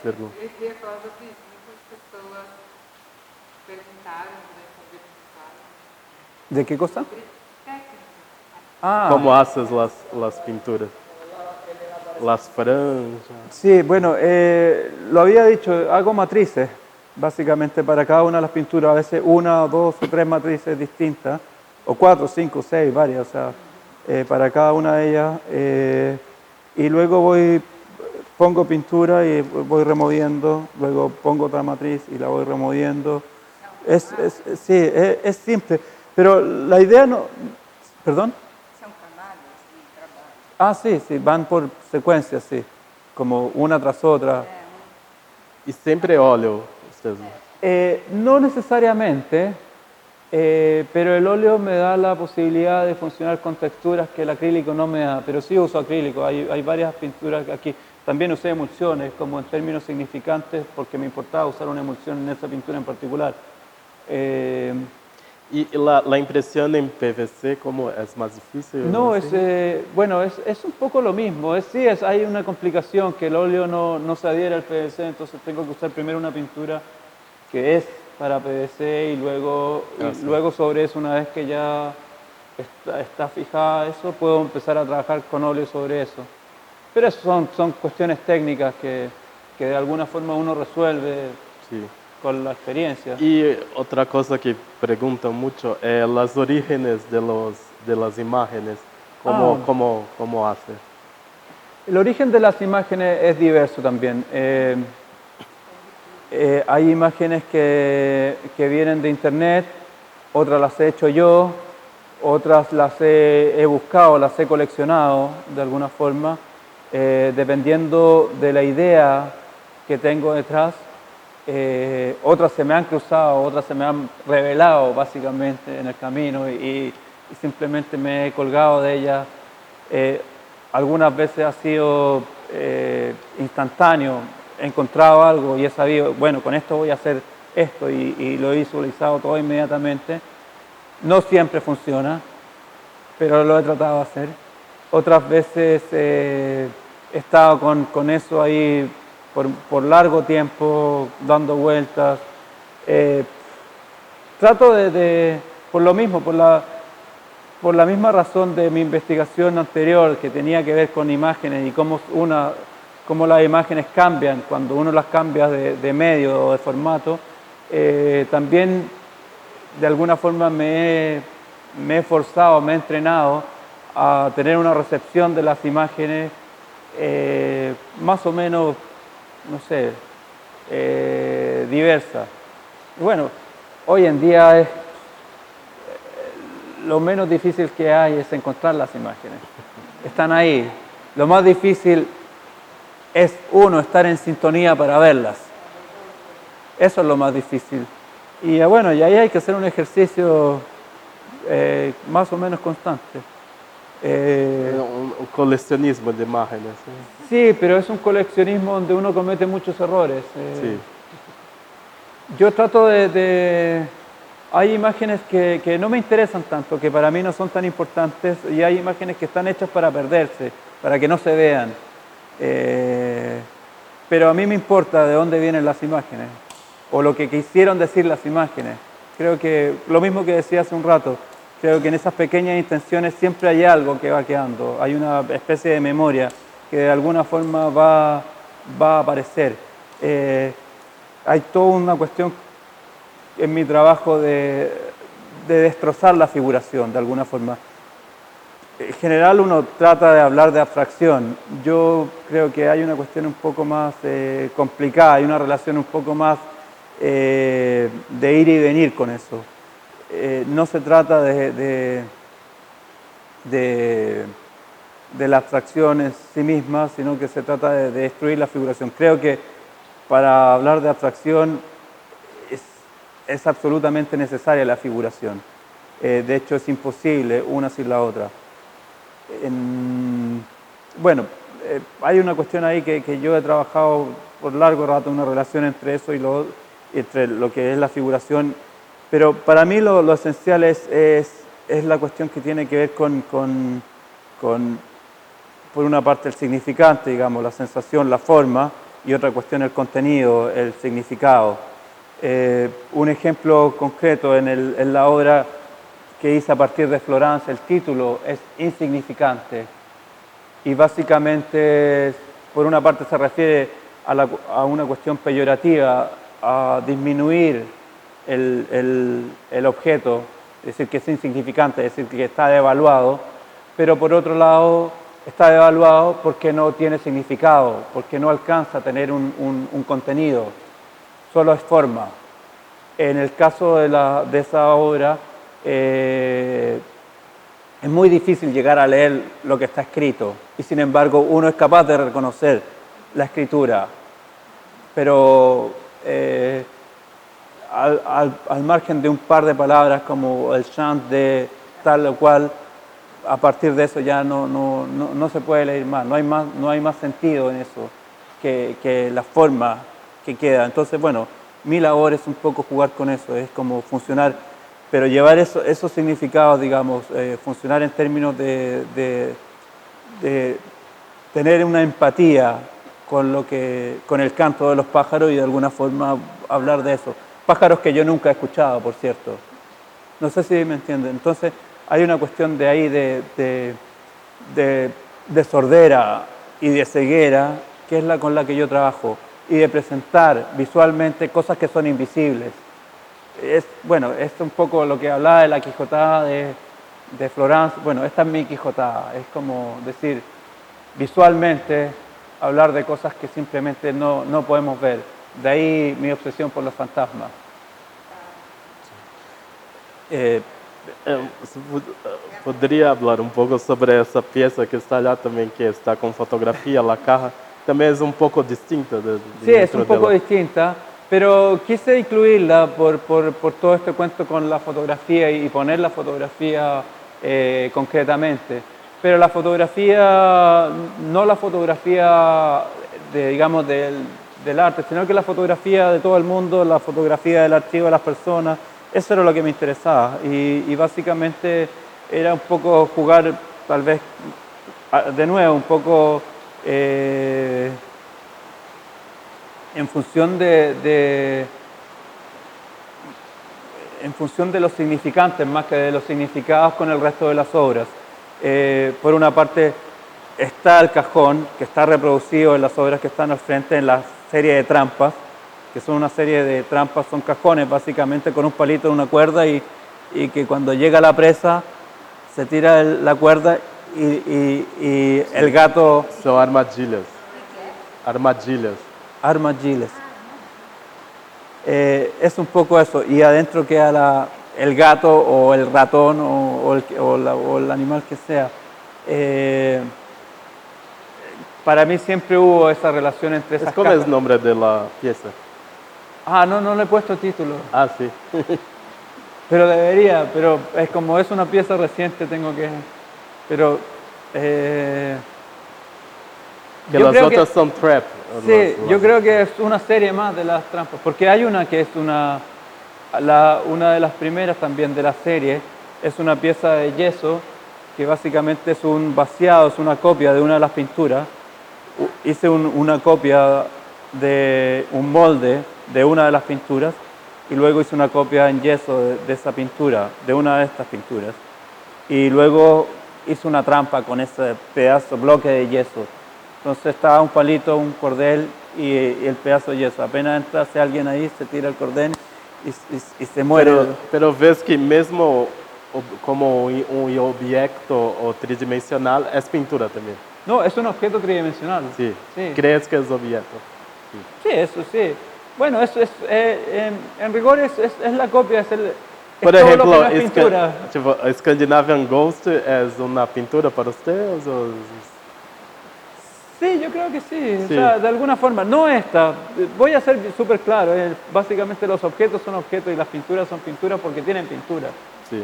pergunta. Eu queria falar sobre isso. Muitas pessoas perguntaram durante a perguntar ¿De qué cosa? sobre técnicas. Ah, Como haces las pinturas? Las franjas. sí, bueno, lo había dicho, hago matrices, básicamente para cada una de las pinturas, a veces una, dos o tres matrices distintas, o cuatro, cinco, seis, varias, o sea, para cada una de ellas. Y luego pongo pintura y voy removiendo, luego pongo otra matriz y la voy removiendo. Sí, es simple, pero la idea no... ¿Perdón? São camadas de trabalho. Ah, sí, sí, van por secuencias, sí, como una tras otra. Y siempre óleo. Ustedes. No necesariamente, pero el óleo me da la posibilidad de funcionar con texturas que el acrílico no me da, pero sí uso acrílico, hay varias pinturas aquí. También usé emulsiones, como en términos significantes, porque me importaba usar una emulsión en esa pintura en particular. ¿Y la impresión en PVC cómo es más difícil? No, así? bueno, es un poco lo mismo. Hay una complicación que el óleo no se adhiere al PVC, entonces tengo que usar primero una pintura que es para PVC y luego sobre eso, una vez que ya está fijada eso, puedo empezar a trabajar con óleo sobre eso. Pero eso son cuestiones técnicas que de alguna forma uno resuelve Sí. con la experiencia. Y otra cosa que preguntan mucho es los orígenes de las imágenes. ¿Cómo hace? El origen de las imágenes es diverso también. Hay imágenes que vienen de internet, otras las he hecho yo, otras las he buscado, las he coleccionado de alguna forma, dependiendo de la idea que tengo detrás. Otras se me han cruzado, otras se me han revelado básicamente en el camino y simplemente me he colgado de ellas. Algunas veces ha sido instantáneo, he encontrado algo y he sabido, bueno, con esto voy a hacer esto y lo he visualizado todo inmediatamente. No siempre funciona, pero lo he tratado de hacer. Otras veces he estado con eso ahí por largo tiempo, dando vueltas. Trato por lo mismo, por la misma razón de mi investigación anterior, que tenía que ver con imágenes y cómo las imágenes cambian cuando uno las cambia de medio o de formato, también de alguna forma me he forzado, me he entrenado a tener una recepción de las imágenes más o menos, no sé, diversa. Bueno, hoy en día lo menos difícil que hay es encontrar las imágenes. Están ahí. Lo más difícil es estar en sintonía para verlas. Eso es lo más difícil. Y bueno, y ahí hay que hacer un ejercicio más o menos constante. Un coleccionismo de imágenes. Sí, pero es un coleccionismo donde uno comete muchos errores. Sí. Yo trato hay imágenes que no me interesan tanto, que para mí no son tan importantes, y hay imágenes que están hechas para perderse, para que no se vean. Pero a mí me importa de dónde vienen las imágenes, o lo que quisieron decir las imágenes. Creo que, lo mismo que decía hace un rato, creo que en esas pequeñas intenciones siempre hay algo que va quedando, hay una especie de memoria que de alguna forma va a aparecer. Hay toda una cuestión en mi trabajo de destrozar la figuración de alguna forma. En general uno trata de hablar de abstracción. Yo creo que hay una cuestión un poco más complicada, hay una relación un poco más de ir y venir con eso. No se trata de la abstracción en sí misma, sino que se trata de destruir la figuración. Creo que para hablar de abstracción es absolutamente necesaria la figuración. De hecho, es imposible una sin la otra. Bueno, hay una cuestión ahí que yo he trabajado por largo rato, una relación entre eso y entre lo que es la figuración, pero para mí lo esencial es la cuestión que tiene que ver por una parte, el significante, digamos, la sensación, la forma, y otra cuestión el contenido, el significado. Un ejemplo concreto en la obra que hice a partir de Florence, el título es Insignificante y básicamente por una parte se refiere a una cuestión peyorativa, a disminuir el objeto, es decir, que es insignificante, es decir, que está devaluado, pero por otro lado está devaluado porque no tiene significado, porque no alcanza a tener un contenido, solo es forma. En el caso de esa obra, es muy difícil llegar a leer lo que está escrito y sin embargo uno es capaz de reconocer la escritura, pero al margen de un par de palabras como el chant de tal o cual, a partir de eso ya no se puede leer más, no hay más sentido en eso que la forma que queda. Entonces, bueno, mi labor es un poco jugar con eso, es como funcionar, pero llevar esos significados, digamos, funcionar en términos de tener una empatía con el canto de los pájaros y de alguna forma hablar de eso. Pájaros que yo nunca he escuchado, por cierto. No sé si me entienden. Entonces, hay una cuestión de ahí de sordera y de ceguera, que es la con la que yo trabajo, y de presentar visualmente cosas que son invisibles. Bueno, es un poco lo que hablaba de la Quijotada de Florence. Bueno, esta es mi Quijotada. Es como decir, visualmente, hablar de cosas que simplemente no podemos ver. De ahí mi obsesión por los fantasmas. Poderia hablar um pouco sobre essa peça que está lá também, que está com fotografia, la caja. Também é um pouco distinta Sí, es un poco distinta, pero quise incluirla por todo este cuento con la fotografía y poner la fotografía concretamente. Pero la fotografía, no la fotografía digamos del arte, sino que la fotografía de todo el mundo, la fotografía del archivo de las personas, eso era lo que me interesaba. Y básicamente era un poco jugar, tal vez, de nuevo, un poco en función en función de los significantes más que de los significados con el resto de las obras. Por una parte está el cajón, que está reproducido en las obras que están al frente, en la serie de trampas, que son una serie de trampas, son cajones básicamente con un palito de una cuerda y que cuando llega la presa se tira la cuerda y el gato... São armadilhas. Armadilhas. Armadillas. Es un poco eso, y adentro queda el gato o el ratón o el animal que sea. Para mí siempre hubo esa relación entre esas ¿Cómo es cajas. el nombre de la pieza? Ah, no le he puesto título, Ah, sí. pero debería, pero como es una pieza reciente tengo que... Pero... Que yo las creo otras son trap. Sí, yo creo que es una serie más de las trampas, porque hay una que es una de las primeras también de la serie, es una pieza de yeso que básicamente es un vaciado, es una copia de una de las pinturas. Hice una copia de un molde de una de las pinturas y luego hice una copia en yeso de esa pintura, de una de estas pinturas. Y luego hice una trampa con ese pedazo, bloque de yeso. Entonces estaba un palito, un cordel y el pedazo de yeso. Apenas entrase alguien ahí, se tira el cordel y se muere. Pero ves que mesmo como un objeto o tridimensional es pintura también. No, es un objeto tridimensional. Sí. Sí. ¿Crees que es objeto? Sí, eso sí. Bueno, eso es, en rigor es la copia, es Por todo ejemplo, lo que no es pintura. tipo, Scandinavian Ghost es una pintura para ustedes? Sí, yo creo que sí. Sí. O sea, de alguna forma, no esta. Voy a ser súper claro. Básicamente los objetos son objetos y las pinturas son pinturas porque tienen pintura. Sí.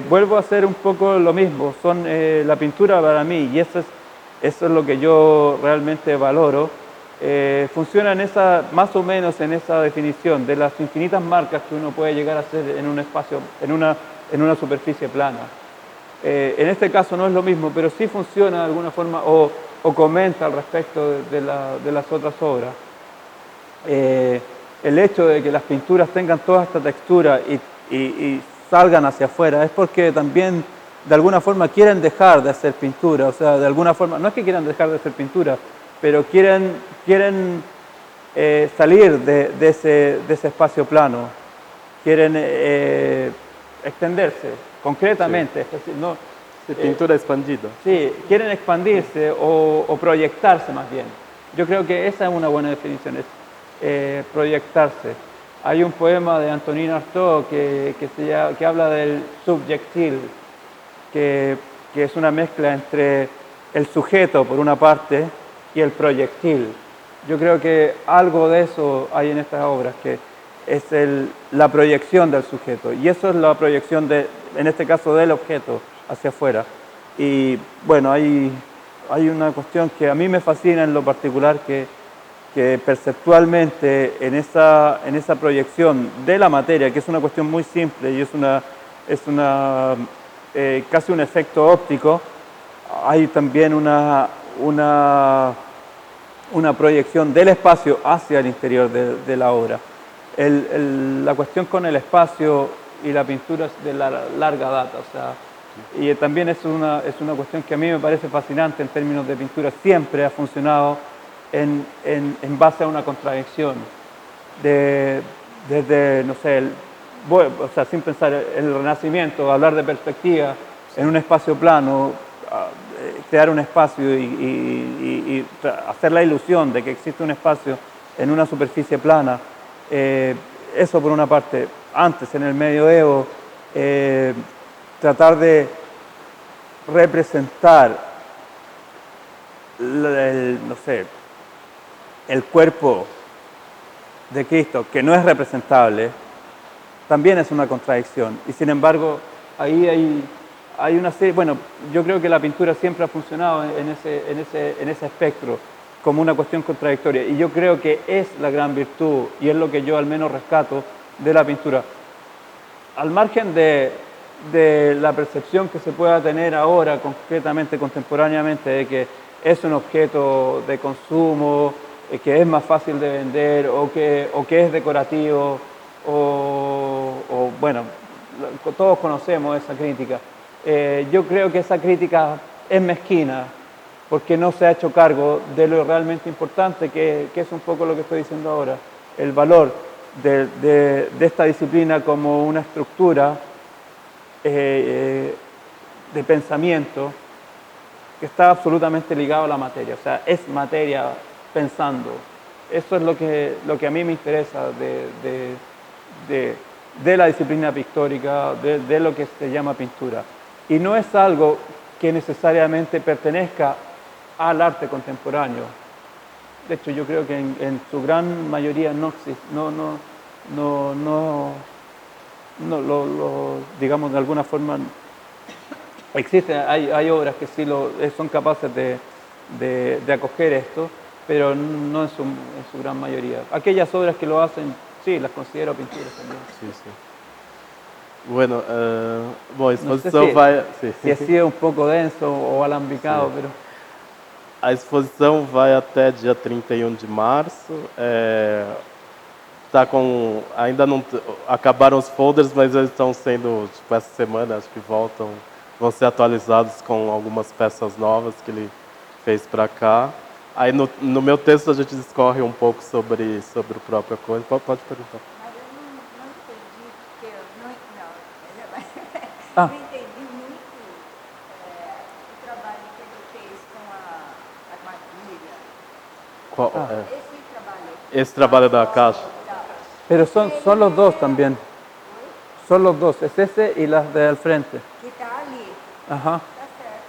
Vuelvo a hacer un poco lo mismo. Son la pintura para mí y eso es lo que yo realmente valoro. Funciona más o menos en esa definición de las infinitas marcas que uno puede llegar a hacer en un espacio, en una superficie plana. En este caso no es lo mismo, pero sí funciona de alguna forma, o o comenta al respecto de las otras obras. El hecho de que las pinturas tengan toda esta textura y salgan hacia afuera es porque también de alguna forma quieren dejar de hacer pintura, o sea, de alguna forma, no es que quieran dejar de hacer pintura, pero quieren salir de ese espacio plano, quieren extenderse concretamente, es decir, no, Sí, pintura expandida. sí, quieren expandirse o proyectarse más bien. Yo creo que esa es una buena definición, es proyectarse. Hay un poema de Antonin Artaud que habla del subjectil, que es una mezcla entre el sujeto por una parte y el proyectil. Yo creo que algo de eso hay en estas obras, que es la proyección del sujeto, y eso es la proyección, en este caso, del objeto hacia afuera. Y bueno, hay una cuestión que a mí me fascina en lo particular, que perceptualmente en esa proyección de la materia, que es una cuestión muy simple y es casi un efecto óptico, hay también una proyección del espacio hacia el interior de la obra. La cuestión con el espacio y la pintura es de larga data, o sea, y también es una cuestión que a mí me parece fascinante en términos de pintura. Siempre ha funcionado en base a una contradicción, desde, no sé, o sea, sin pensar el Renacimiento, hablar de perspectiva en un espacio plano, crear un espacio y hacer la ilusión de que existe un espacio en una superficie plana. Eso por una parte. Antes, en el medioevo, tratar de representar no sé, el cuerpo de Cristo, que no es representable, también es una contradicción. Y sin embargo, ahí hay una serie, bueno, yo creo que la pintura siempre ha funcionado en ese espectro, como una cuestión contradictoria. Y yo creo que es la gran virtud, y es lo que yo al menos rescato de la pintura. Al margen de la percepción que se pueda tener ahora, concretamente, contemporáneamente, de que es un objeto de consumo, que es más fácil de vender, o que es decorativo, o bueno, todos conocemos esa crítica. Yo creo que esa crítica es mezquina, porque no se ha hecho cargo de lo realmente importante, que es un poco lo que estoy diciendo ahora, el valor de esta disciplina como una estructura de pensamiento que está absolutamente ligado a la materia, o sea, es materia pensando. Eso es lo que a mí me interesa de la disciplina pictórica, de lo que se llama pintura. Y no es algo que necesariamente pertenezca al arte contemporáneo. De hecho, yo creo que en su gran mayoría no existe, digamos, de alguna forma existe, hay obras que sí son capaces de acoger esto, pero no en su gran mayoría. Aquellas obras que lo hacen, sí, las considero pinturas también. Sí, sí. Bueno, bom, a No sé exposição vai... Sim. si ha sido un poco denso o alambicado, Sí. pero... A exposição vai até dia 31 de março. Ainda não acabaram os folders, mas eles estão sendo, tipo, essa semana, acho que vão ser atualizados com algumas peças novas que ele fez para cá. Aí no meu texto a gente discorre um pouco sobre o próprio coisa. Pode perguntar. Mas eu não entendi, porque eu não Ah. não entendi muito o trabalho que ele fez com a armadilha. Qual, Esse trabalho esse trabalho da caixa. Pero son los dos también. Son los dos, es ese y las de al frente. que está ali, Ajá. tá certo,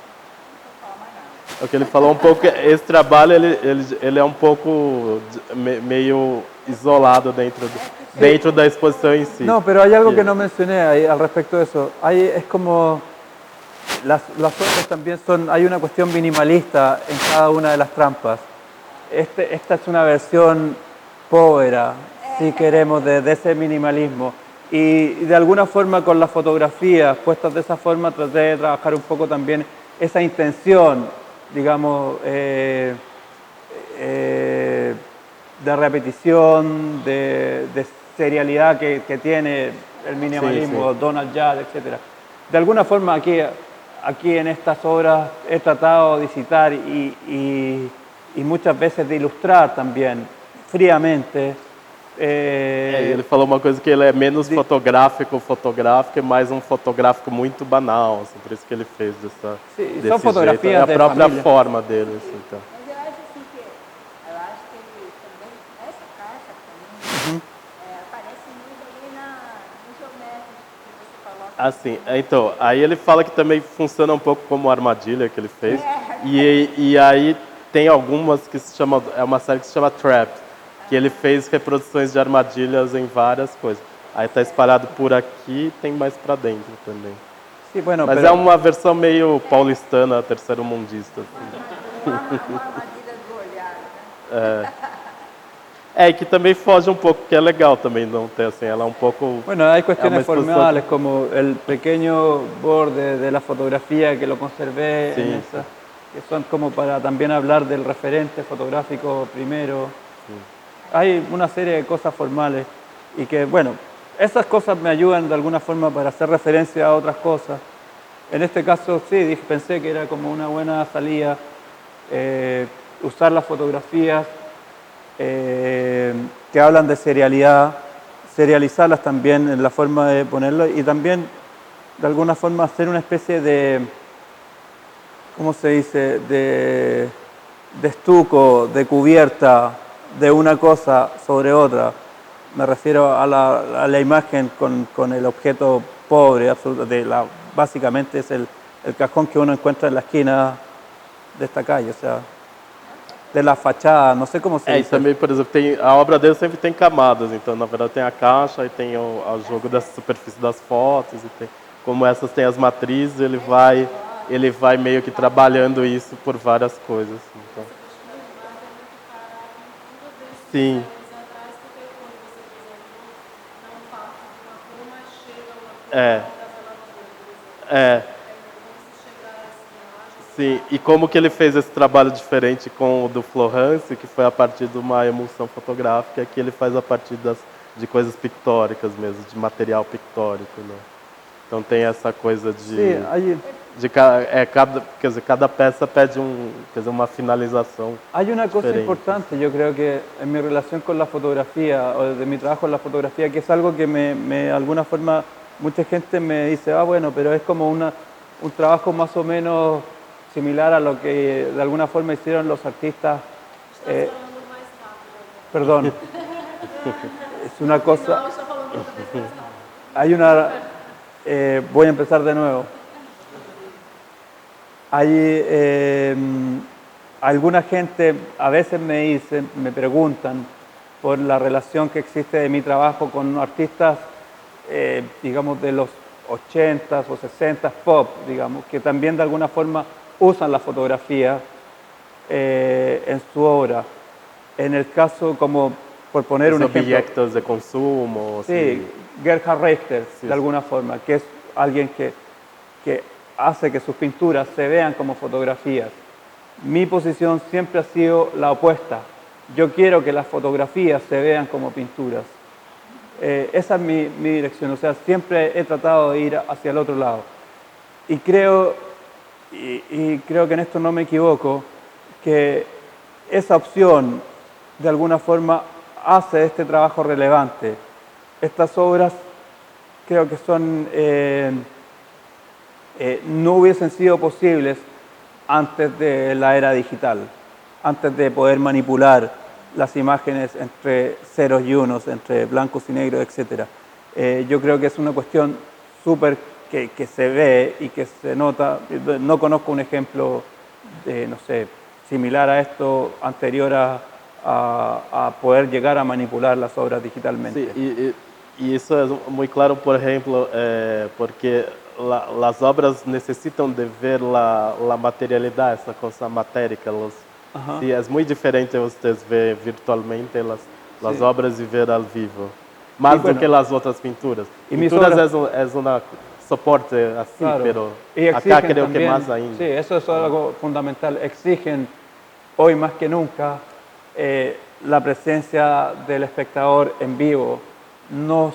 não vou falar mais nada. O que ele falou um pouco, esse trabalho ele é um pouco meio isolado dentro da exposição em si. No, pero hay algo que no mencioné ahí al respecto de eso. Es como las otras también hay una cuestión minimalista en cada una de las trampas. Esta es una versión povera, si queremos, de ese minimalismo. Y de alguna forma con las fotografías puestas de esa forma traté de trabajar un poco también esa intención digamos, de repetición, de serialidad que tiene el minimalismo, sí. Donald Judd, etc. De alguna forma aquí en estas obras he tratado de citar y muchas veces de ilustrar también, fríamente. Ele falou uma coisa que ele é menos fotográfico e mais fotográfico muito banal, assim, por isso que ele fez Sim, desse são jeito. fotografias É a de própria família. forma dele, assim, então. Mas eu acho assim que, eu acho que ele também, essa caixa também, aparece muito ali no geométrico que você coloca. Assim, então, aí ele fala que também funciona um pouco como armadilha que ele fez. E aí tem algumas que se chamam, é uma série que se chama Trap, que ele fez reproduções de armadilhas em várias coisas. Aí tá espalhado por aqui, tem mais pra dentro também. Sí, bueno, Mas pero, é uma versão meio paulistana, terceiro-mundista. Uma armadilha do olhar, né? E que também foge um pouco, que é legal também não ter assim, ela é um pouco... bueno, hay cuestiones exposición. formales como el pequeño borde de la fotografía que lo conservé Sí, en esa, que son como para también hablar del referente fotográfico primero. Hay una serie de cosas formales y que, bueno, esas cosas me ayudan de alguna forma para hacer referencia a otras cosas. En este caso, sí, pensé que era como una buena salida usar las fotografías que hablan de serialidad, serializarlas también en la forma de ponerlo y también de alguna forma hacer una especie de, ¿cómo se dice?, de estuco, de cubierta de una cosa sobre otra. Me refiero a la imagen con el objeto pobre, básicamente es el cajón que uno encuentra en la esquina de esta calle, o sea, de la fachada, não sei como se diz. E também, por exemplo, a obra dele sempre tem camadas, então na verdade tem a caixa, aí tem o jogo da superfície das fotos, e tem, como essas tem as matrizes, ele vai meio que trabalhando isso por várias coisas. Então. Sim. Sim, e como que ele fez esse trabalho diferente com o do Florence, que foi a partir de uma emulsão fotográfica, que ele faz a partir de coisas pictóricas mesmo, de material pictórico, né? Então tem essa coisa de... Sim, aí... cada peça pede uma finalização. Hay una cosa diferente. importante, yo creo que en mi relación con la fotografía, o de mi trabajo en la fotografía, que es algo que de alguna forma, mucha gente me dice, bueno, pero es como un trabajo más o menos similar a lo que de alguna forma hicieron los artistas. Perdón. Es una cosa... Hay una... voy a empezar de nuevo. Hay alguna gente, a veces me preguntan por la relación que existe de mi trabajo con artistas, digamos, de los 80s o 60s pop, digamos, que también de alguna forma usan la fotografía en su obra. En el caso, como por poner un ejemplo... Objetos de consumo. Sí, Gerhard Richter, de alguna forma, que es alguien que hace que sus pinturas se vean como fotografías. Mi posición siempre ha sido la opuesta. Yo quiero que las fotografías se vean como pinturas. Esa es mi dirección, o sea, siempre he tratado de ir hacia el otro lado. Y creo que en esto no me equivoco, que esa opción de alguna forma hace este trabajo relevante. Estas obras creo que son... no hubiesen sido posibles antes de la era digital, antes de poder manipular las imágenes entre ceros y unos, entre blancos y negros, etc. Yo creo que es una cuestión súper que se ve y que se nota. No conozco un ejemplo no sé, similar a esto anterior a poder llegar a manipular las obras digitalmente. Sí, y eso es muy claro, por ejemplo, porque las obras necesitan de ver la materialidad, esa cosa matérica. Sí, es muy diferente ustedes ver virtualmente las obras y ver al vivo. Más do que las otras pinturas. Pinturas es una soporte así, Claro. pero Y acá exigen creo que también, más ainda. sí, eso es algo fundamental. Exigen hoy más que nunca la presencia del espectador en vivo. No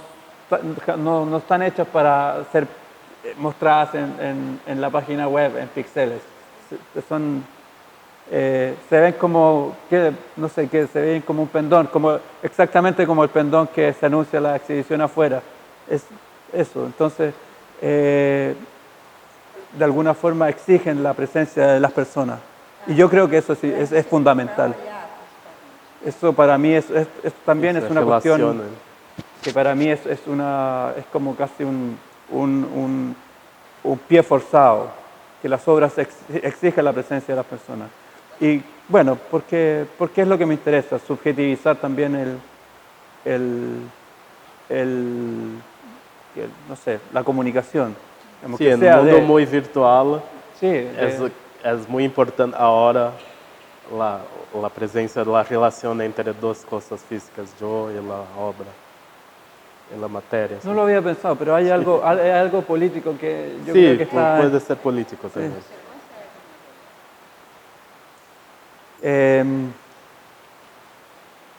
están hechas para ser mostradas en la página web en píxeles. Son, se ven como, no sé qué, se ven como un pendón, exactamente como el pendón que se anuncia en la exhibición afuera. Es eso. Entonces, de alguna forma exigen la presencia de las personas. Y yo creo que eso sí es fundamental. Eso para mí también Isso, es una cuestión relaciona. que para mí es como casi un pie forzado, que las obras exigen la presencia de las personas. Y bueno, porque es lo que me interesa, subjetivizar también no sé, la comunicación. Como Sí, que en un sea mundo muy virtual sí, es muy importante ahora la presencia de la relación entre dos cosas físicas, yo y la obra, y la materia. no lo había pensado, pero hay algo político que yo creo Sí, que está... puede ser político también.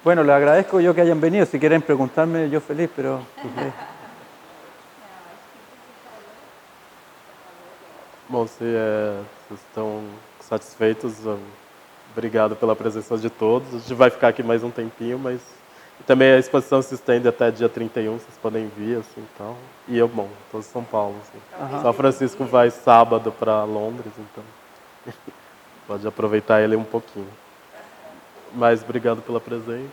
Bueno, les agradezco yo que hayan venido. Si quieren preguntarme, yo feliz, pero... Bom, se vocês estão satisfeitos, obrigado pela presença de todos. A gente vai ficar aqui mais um tempinho, mas também a exposição se estende até dia 31, vocês podem vir, assim, então. E eu, bom, estou em São Paulo, assim. São Francisco vai sábado para Londres, então pode aproveitar ele um pouquinho. Mas obrigado pela presença.